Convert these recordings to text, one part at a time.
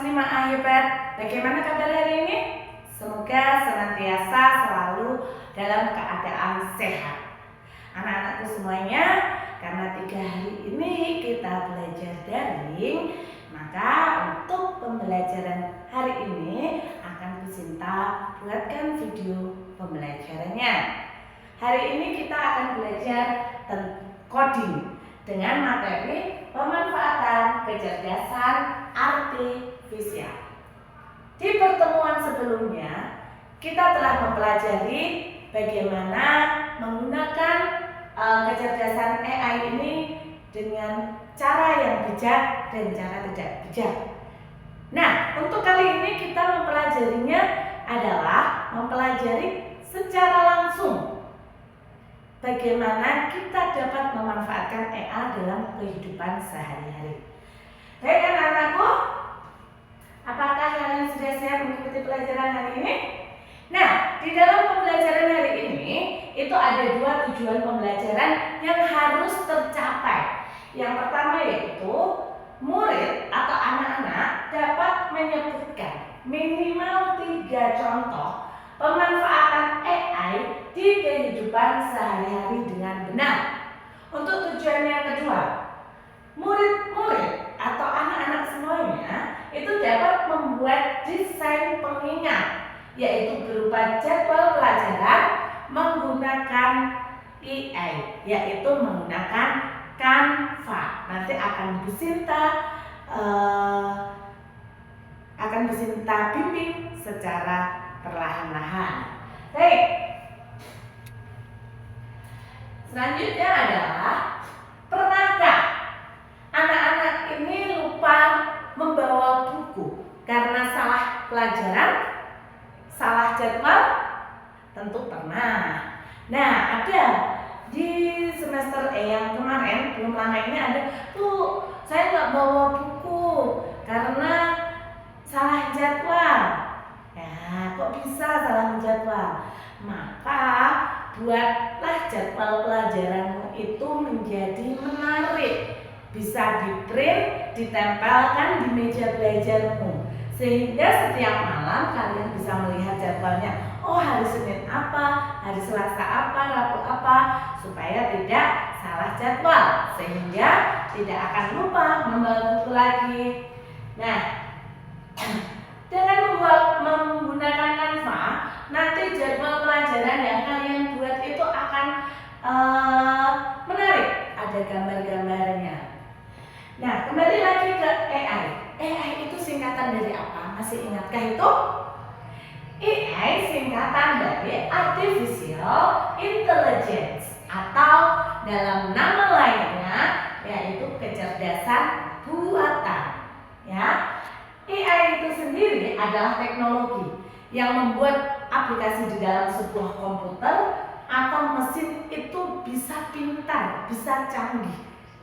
5 hebat. Bagaimana kabar hari ini? Semoga senantiasa selalu dalam keadaan sehat. Anak-anakku semuanya, karena 3 hari ini kita belajar daring, maka untuk pembelajaran hari ini akan Bu Sinta buatkan video pembelajarannya. Hari ini kita akan belajar tentang coding dengan materi pemanfaatan kecerdasan artifisial. Di pertemuan sebelumnya kita telah mempelajari bagaimana menggunakan kecerdasan AI ini dengan cara yang bijak dan cara tidak bijak. Nah, untuk kali ini kita mempelajarinya adalah mempelajari secara langsung bagaimana kita dapat memanfaatkan AI dalam kehidupan sehari-hari. Baik anak-anakku, apakah kalian sudah siap mengikuti pelajaran hari ini? Nah, di dalam pembelajaran hari ini itu ada 2 tujuan pembelajaran yang harus tercapai. Yang pertama yaitu murid atau anak-anak dapat menyebutkan minimal 3 contoh pemanfaatan AI di kehidupan sehari-hari dengan benar. Untuk tujuan yang kedua, murid-murid atau anak-anak semuanya itu dapat membuat desain pengingat, yaitu berupa jadwal pelajaran menggunakan AI, yaitu menggunakan Canva. Nanti akan Bu Sinta bimbing secara perlahan-lahan. Baik. Selanjutnya adalah, pernahkah anak-anak ini lupa membawa buku karena salah pelajaran, salah jadwal? Tentu pernah. Nah, ada di semester yang kemarin, belum lama ini ada, Bu, saya nggak bawa buku karena salah jadwal. Ya, kok bisa salah jadwal? Maka buatlah jadwal pelajaranmu itu menjadi menarik. Bisa di-print, ditempelkan di meja belajarmu, sehingga setiap malam kalian bisa melihat jadwalnya. Oh, hari Senin apa, hari Selasa apa, Rabu apa, supaya tidak salah jadwal, sehingga tidak akan lupa membawa buku lagi. Nah, dengan menggunakan Canva, nanti jadwal pelajaran yang kalian buat itu akan menarik, ada gambar-gambarnya. Nah, kembali lagi ke AI. AI itu singkatan dari apa? Masih ingatkah itu? AI singkatan dari Artificial Intelligence, atau dalam nama lainnya yaitu kecerdasan buatan. Ya, AI itu sendiri adalah teknologi yang membuat aplikasi di dalam sebuah komputer atau mesin itu bisa pintar, bisa canggih,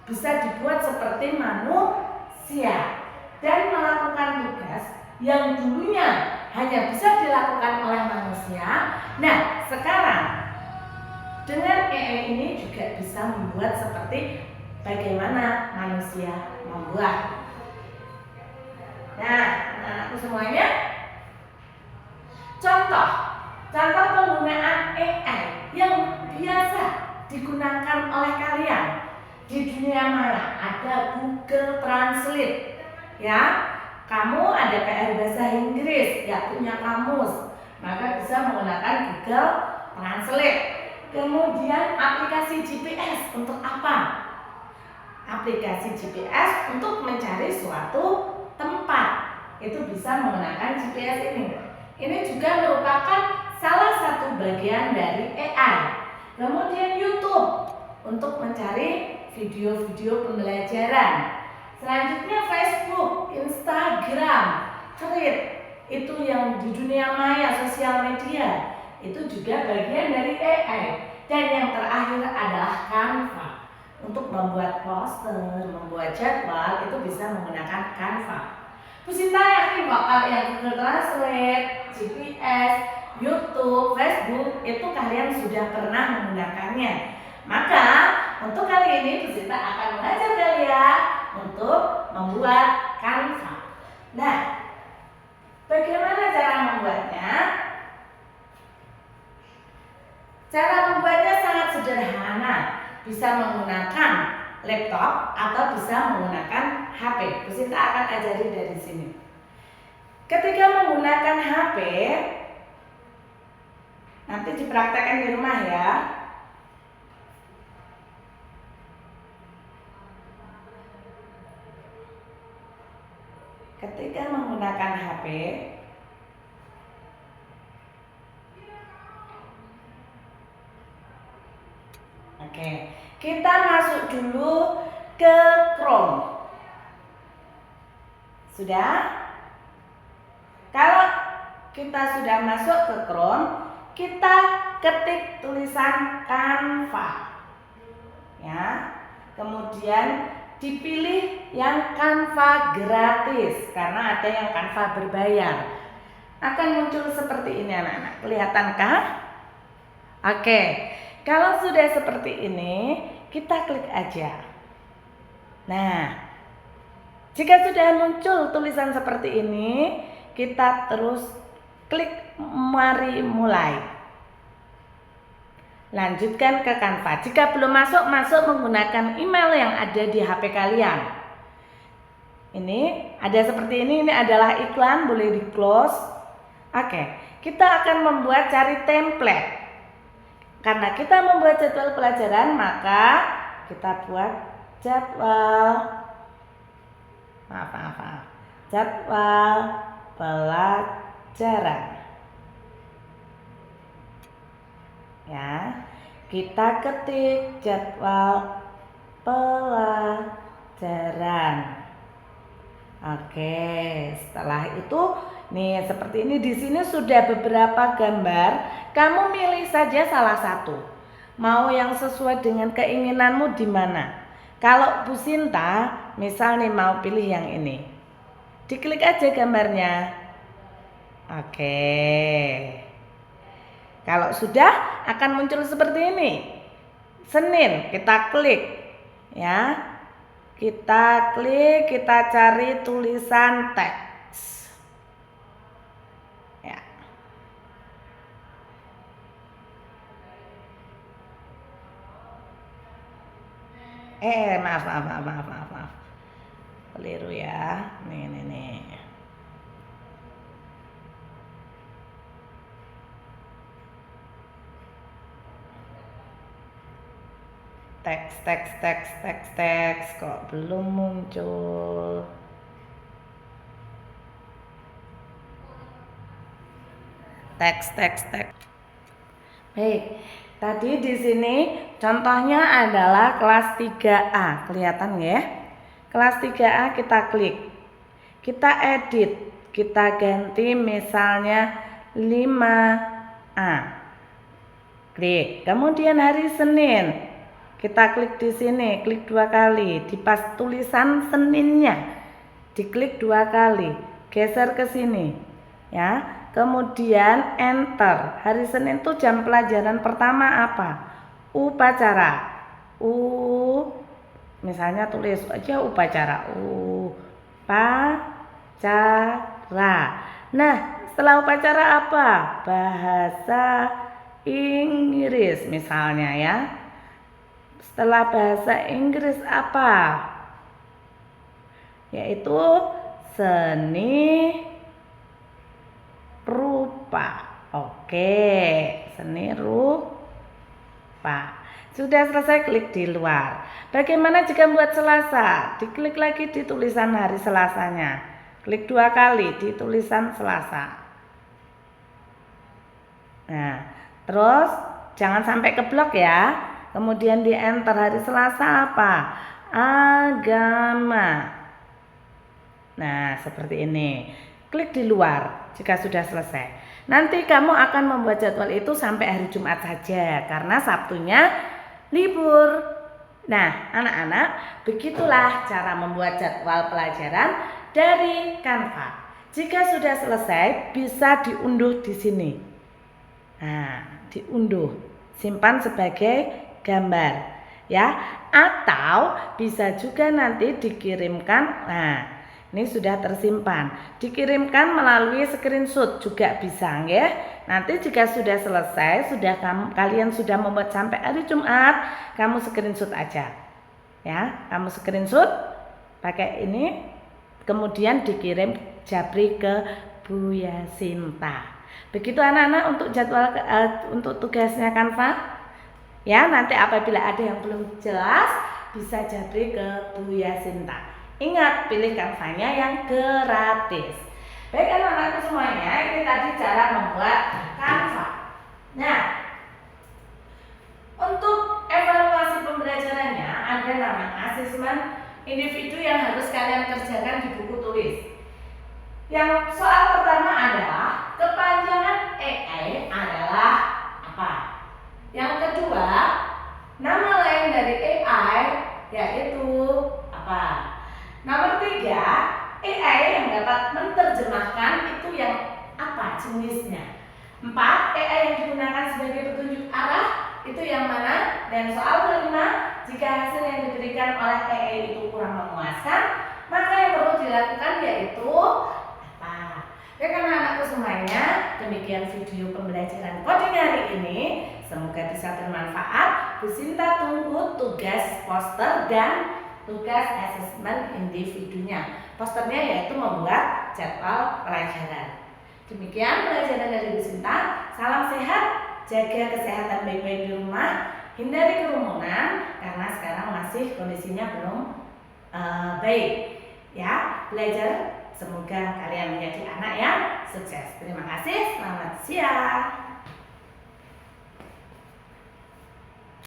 bisa dibuat seperti manusia dan melakukan tugas yang dulunya hanya bisa dilakukan oleh manusia. Nah, sekarang dengan AI ini juga bisa membuat seperti bagaimana manusia membuat. Nah, anak-anakku semuanya, contoh penggunaan AI yang biasa digunakan oleh kalian di dunia maya ada Google Translate. Ya, kamu ada PR bahasa Inggris, ya punya kamus, maka bisa menggunakan Google Translate. Kemudian aplikasi GPS untuk apa? Aplikasi GPS untuk mencari suatu tempat, itu bisa menggunakan GPS ini. Ini juga merupakan salah satu bagian dari AI. Kemudian YouTube untuk mencari video-video pembelajaran. Selanjutnya Facebook, Instagram, Thread, itu yang di dunia maya, sosial media, itu juga bagian dari AI. Dan yang terakhir adalah Canva. Untuk membuat poster, membuat jadwal, itu bisa menggunakan Canva. Bu Sinta yakin kok kalau yang Google Translate, GPS, YouTube, Facebook, itu kalian sudah pernah menggunakannya. Maka untuk kali ini Bu Sinta akan mengajar kalian untuk membuat Canva. Nah, bisa menggunakan laptop atau bisa menggunakan HP. Bu Sinta akan ajari dari sini. Ketika menggunakan HP, nanti dipraktekkan di rumah ya. Ketika menggunakan HP, oke, kita masuk dulu ke Chrome. Sudah? Kalau kita sudah masuk ke Chrome, kita ketik tulisan Canva. Ya. Kemudian dipilih yang Canva gratis karena ada yang Canva berbayar. Akan muncul seperti ini anak-anak. Kelihatankah? Oke. Kalau sudah seperti ini, kita klik aja. Nah, jika sudah muncul tulisan seperti ini, kita terus klik mari mulai. Lanjutkan ke Canva. Jika belum masuk menggunakan email yang ada di HP kalian. Ini ada seperti ini adalah iklan, boleh di close. Oke, kita akan membuat cari template. Karena kita membuat jadwal pelajaran, maka kita buat jadwal jadwal pelajaran. Ya, kita ketik jadwal pelajaran. Oke, setelah itu nih seperti ini, di sini sudah beberapa gambar. Kamu milih saja salah satu. Mau yang sesuai dengan keinginanmu di mana? Kalau Bu Sinta, misal nih mau pilih yang ini. Diklik aja gambarnya. Oke. Kalau sudah akan muncul seperti ini. Senin, kita klik ya. Kita klik, kita cari tulisan teks. Ya. Maaf. Keliru ya. Nih. Teks kok belum muncul. Teks. Baik, tadi di sini contohnya adalah kelas 3A. Kelihatan ya? Kelas 3A kita klik. Kita edit, kita ganti misalnya 5A. Klik. Kemudian hari Senin. Kita klik di sini, klik 2 kali, di pas tulisan Seninnya, diklik 2 kali, geser ke sini, ya. Kemudian enter. Hari Senin itu jam pelajaran pertama apa? Upacara. Misalnya tulis aja upacara. Upacara. Nah, setelah upacara apa? Bahasa Inggris misalnya ya. Setelah bahasa Inggris apa? Yaitu seni rupa. Oke, seni rupa. Sudah selesai, klik di luar. Bagaimana jika buat Selasa? Diklik lagi di tulisan hari Selasanya. Klik 2 kali di tulisan Selasa. Nah, terus jangan sampai keblok ya. Kemudian di enter hari Selasa apa? Agama. Nah, seperti ini. Klik di luar jika sudah selesai. Nanti kamu akan membuat jadwal itu sampai hari Jumat saja karena Sabtunya libur. Nah, anak-anak, begitulah cara membuat jadwal pelajaran dari Canva. Jika sudah selesai, bisa diunduh di sini. Nah, diunduh, simpan sebagai gambar ya, atau bisa juga nanti dikirimkan. Nah, Ini sudah tersimpan. Dikirimkan melalui screenshot juga bisa ya. Nanti jika sudah selesai, kalian sudah membuat sampai hari Jumat, kamu screenshot aja. Ya, kamu screenshot pakai ini, kemudian dikirim Japri ke Bu Yasinta. Begitu anak-anak untuk jadwal untuk tugasnya Canva. Ya, nanti apabila ada yang belum jelas bisa Japri ke Bu Yasinta. Ingat, pilih Canva-nya yang gratis. Baik anak-anakku semuanya, ini tadi cara membuat Canva. Nah, untuk evaluasi pembelajarannya ada namanya asesmen individu yang harus kalian kerjakan di buku tulis. Yang soal pertama adalah kepanjangan AI adalah apa? Yang kedua, nama lain dari AI yaitu apa? Nomor 3, AI yang dapat menerjemahkan itu yang apa jenisnya? 4, AI yang digunakan sebagai petunjuk arah itu yang mana? Dan soal kelima, jika hasil yang diberikan oleh AI itu kurang memuaskan, maka yang perlu dilakukan yaitu apa? Baik anak-anakku semuanya, demikian video pembelajaran coding hari ini. Semoga bisa bermanfaat. Bu Sinta tunggu tugas poster dan tugas asesmen individunya. Posternya yaitu membuat jadwal pelajaran. Demikian pelajaran dari Bu Sinta. Salam sehat, jaga kesehatan baik-baik di rumah, hindari kerumunan karena sekarang masih kondisinya belum baik. Ya, belajar. Semoga kalian menjadi anak yang sukses. Terima kasih. Selamat siang.